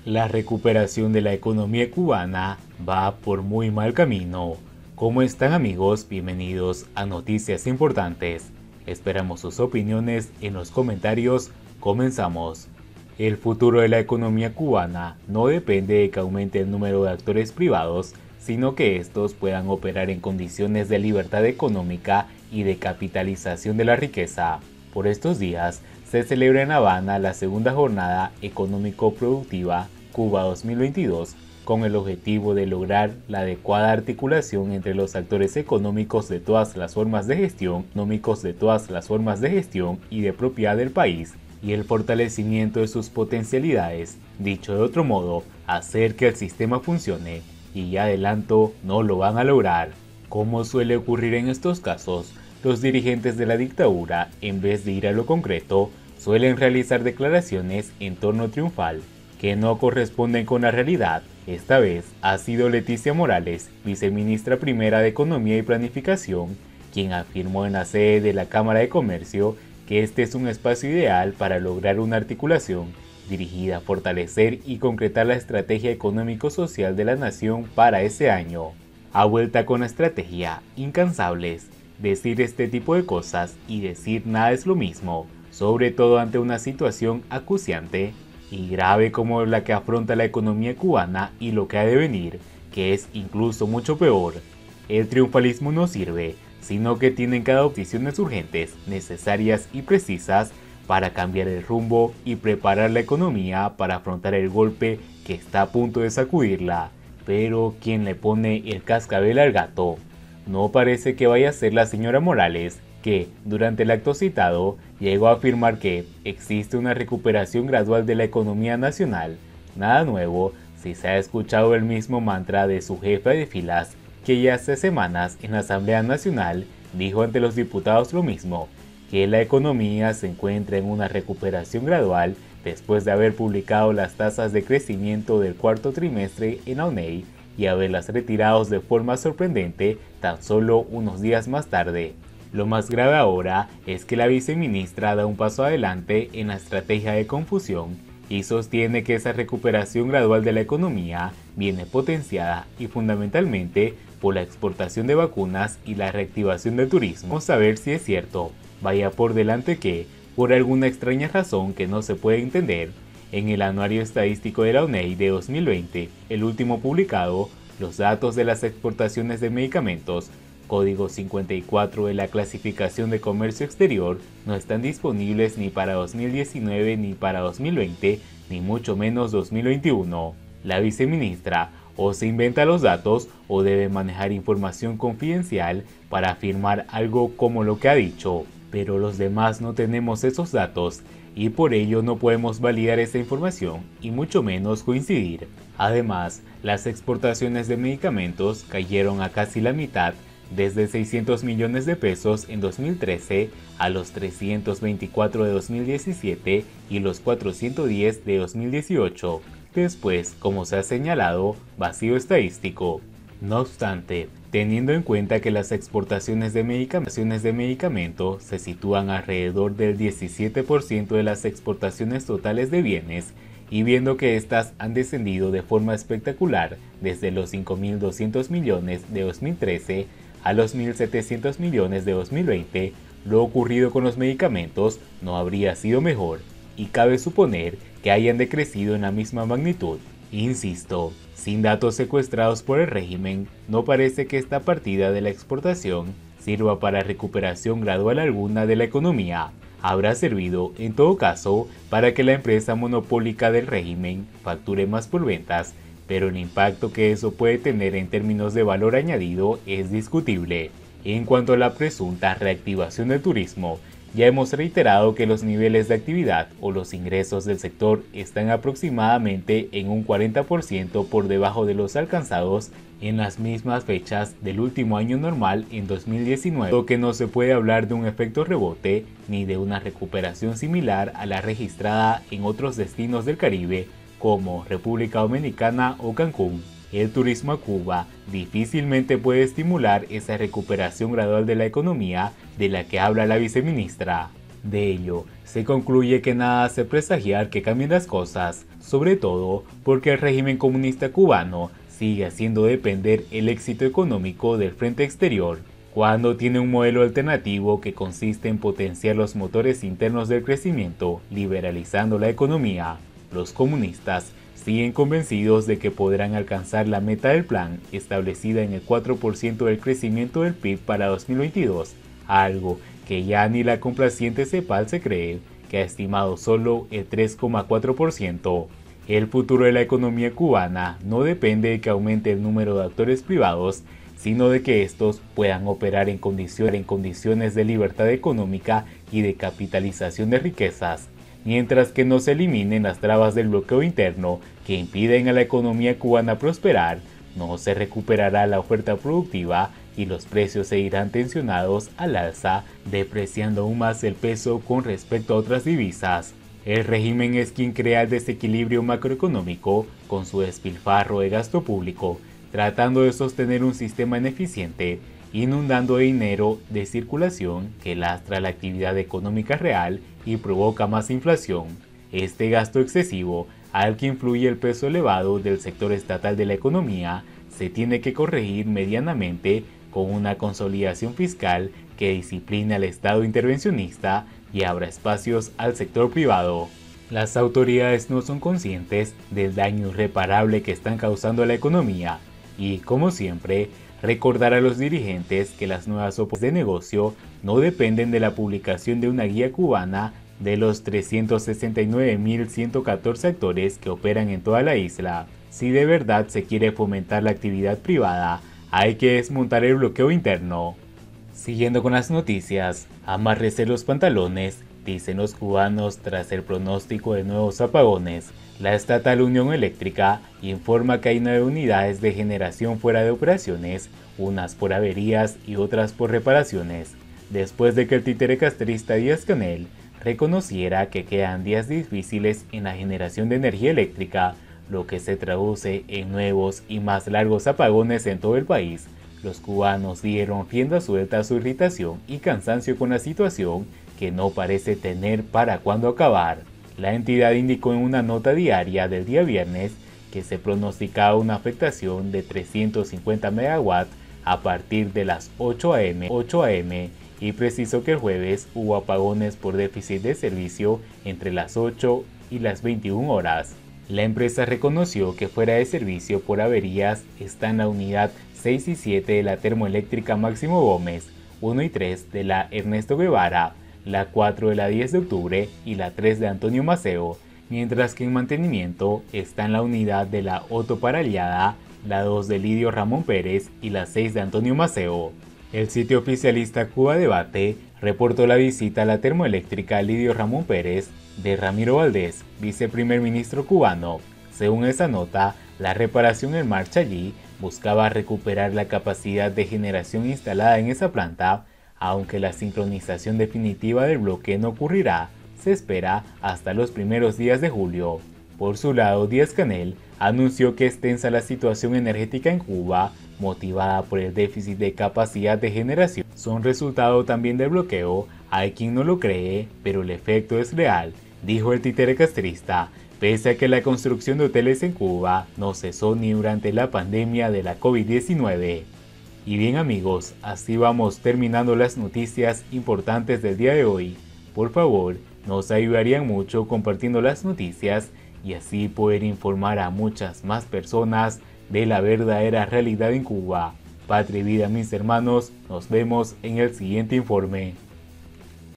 La recuperación de la economía cubana va por muy mal camino. ¿Cómo están, amigos? Bienvenidos a Noticias Importantes. Esperamos sus opiniones en los comentarios. Comenzamos. El futuro de la economía cubana no depende de que aumente el número de actores privados, sino que estos puedan operar en condiciones de libertad económica y de capitalización de la riqueza. Por estos días se celebra en Habana la segunda jornada económico-productiva Cuba 2022, con el objetivo de lograr la adecuada articulación entre los actores económicos de todas las formas de gestión, y de propiedad del país, y el fortalecimiento de sus potencialidades, dicho de otro modo, hacer que el sistema funcione, y ya adelanto, no lo van a lograr. Como suele ocurrir en estos casos, los dirigentes de la dictadura, en vez de ir a lo concreto, suelen realizar declaraciones en torno triunfal, que no corresponden con la realidad. Esta vez ha sido Leticia Morales, viceministra primera de Economía y Planificación, quien afirmó en la sede de la Cámara de Comercio que este es un espacio ideal para lograr una articulación dirigida a fortalecer y concretar la estrategia económico-social de la nación para ese año. A vuelta con la estrategia, incansables. Decir este tipo de cosas y decir nada es lo mismo, sobre todo ante una situación acuciante y grave como la que afronta la economía cubana y lo que ha de venir, que es incluso mucho peor. El triunfalismo no sirve, sino que tienen que adoptar decisiones urgentes, necesarias y precisas para cambiar el rumbo y preparar la economía para afrontar el golpe que está a punto de sacudirla. Pero ¿quién le pone el cascabel al gato? No parece que vaya a ser la señora Morales, que, durante el acto citado, llegó a afirmar que existe una recuperación gradual de la economía nacional. Nada nuevo si se ha escuchado el mismo mantra de su jefe de filas, que ya hace semanas en la Asamblea Nacional dijo ante los diputados lo mismo, que la economía se encuentra en una recuperación gradual después de haber publicado las tasas de crecimiento del cuarto trimestre en la UNEI y haberlas retirado de forma sorprendente tan solo unos días más tarde. Lo más grave ahora es que la viceministra da un paso adelante en la estrategia de confusión y sostiene que esa recuperación gradual de la economía viene potenciada y fundamentalmente por la exportación de vacunas y la reactivación del turismo. Vamos a ver si es cierto. Vaya por delante que, por alguna extraña razón que no se puede entender, en el Anuario Estadístico de la UNEI de 2020, el último publicado, los datos de las exportaciones de medicamentos, código 54 de la Clasificación de Comercio Exterior, no están disponibles ni para 2019 ni para 2020, ni mucho menos 2021. La viceministra o se inventa los datos o debe manejar información confidencial para afirmar algo como lo que ha dicho, pero los demás no tenemos esos datos y por ello no podemos validar esta información y mucho menos coincidir. Además, las exportaciones de medicamentos cayeron a casi la mitad, desde 600 millones de pesos en 2013 a los 324 de 2017 y los 410 de 2018. Después, como se ha señalado, vacío estadístico. No obstante, teniendo en cuenta que las exportaciones de medicamentos se sitúan alrededor del 17% de las exportaciones totales de bienes, y viendo que estas han descendido de forma espectacular desde los 5.200 millones de 2013 a los 1.700 millones de 2020, lo ocurrido con los medicamentos no habría sido mejor, y cabe suponer que hayan decrecido en la misma magnitud. Insisto, sin datos secuestrados por el régimen, no parece que esta partida de la exportación sirva para recuperación gradual alguna de la economía. Habrá servido, en todo caso, para que la empresa monopólica del régimen facture más por ventas, pero el impacto que eso puede tener en términos de valor añadido es discutible. En cuanto a la presunta reactivación del turismo, ya hemos reiterado que los niveles de actividad o los ingresos del sector están aproximadamente en un 40% por debajo de los alcanzados en las mismas fechas del último año normal en 2019, lo que no se puede hablar de un efecto rebote ni de una recuperación similar a la registrada en otros destinos del Caribe como República Dominicana o Cancún. El turismo a Cuba difícilmente puede estimular esa recuperación gradual de la economía de la que habla la viceministra. De ello, se concluye que nada hace presagiar que cambien las cosas, sobre todo porque el régimen comunista cubano sigue haciendo depender el éxito económico del frente exterior, cuando tiene un modelo alternativo que consiste en potenciar los motores internos del crecimiento, liberalizando la economía. Los comunistas siguen convencidos de que podrán alcanzar la meta del plan, establecida en el 4% del crecimiento del PIB para 2022, algo que ya ni la complaciente CEPAL se cree, que ha estimado solo el 3,4%. El futuro de la economía cubana no depende de que aumente el número de actores privados, sino de que estos puedan operar en condiciones de libertad económica y de capitalización de riquezas, mientras que no se eliminen las trabas del bloqueo interno que impiden a la economía cubana prosperar. No se recuperará la oferta productiva y los precios seguirán tensionados al alza, depreciando aún más el peso con respecto a otras divisas. El régimen es quien crea el desequilibrio macroeconómico con su despilfarro de gasto público, tratando de sostener un sistema ineficiente, inundando de dinero de circulación que lastra la actividad económica real y provoca más inflación. Este gasto excesivo, al que influye el peso elevado del sector estatal de la economía, se tiene que corregir medianamente con una consolidación fiscal que discipline al Estado intervencionista y abra espacios al sector privado. Las autoridades no son conscientes del daño irreparable que están causando a la economía y, como siempre, recordar a los dirigentes que las nuevas oportunidades de negocio no dependen de la publicación de una guía cubana de los 369.114 actores que operan en toda la isla. Si de verdad se quiere fomentar la actividad privada, hay que desmontar el bloqueo interno. Siguiendo con las noticias, amárrese los pantalones, dicen los cubanos tras el pronóstico de nuevos apagones. La estatal Unión Eléctrica informa que hay 9 unidades de generación fuera de operaciones, unas por averías y otras por reparaciones, después de que el títere castrista Díaz-Canel reconociera que quedan días difíciles en la generación de energía eléctrica, lo que se traduce en nuevos y más largos apagones en todo el país. Los cubanos dieron rienda suelta a su irritación y cansancio con la situación que no parece tener para cuándo acabar. La entidad indicó en una nota diaria del día viernes que se pronosticaba una afectación de 350 megawatts a partir de las 8 am y precisó que el jueves hubo apagones por déficit de servicio entre las 8 y las 21 horas. La empresa reconoció que fuera de servicio por averías están la unidad 6 y 7 de la termoeléctrica Máximo Gómez, 1 y 3 de la Ernesto Guevara, la 4 de la 10 de octubre y la 3 de Antonio Maceo, mientras que en mantenimiento están la unidad de la Otto Paraliada, la 2 de Lidio Ramón Pérez y la 6 de Antonio Maceo. El sitio oficialista Cuba Debate reportó la visita a la termoeléctrica Lidio Ramón Pérez de Ramiro Valdés, viceprimer ministro cubano. Según esa nota, la reparación en marcha allí buscaba recuperar la capacidad de generación instalada en esa planta. Aunque la sincronización definitiva del bloque no ocurrirá, se espera hasta los primeros días de julio. Por su lado, Díaz-Canel anunció que es tensa la situación energética en Cuba, motivada por el déficit de capacidad de generación. Son resultado también del bloqueo, hay quien no lo cree, pero el efecto es real, dijo el títere castrista, pese a que la construcción de hoteles en Cuba no cesó ni durante la pandemia de la COVID-19. Y bien amigos, así vamos terminando las noticias importantes del día de hoy. Por favor, nos ayudarían mucho compartiendo las noticias y así poder informar a muchas más personas de la verdadera realidad en Cuba. Patria y vida mis hermanos, nos vemos en el siguiente informe.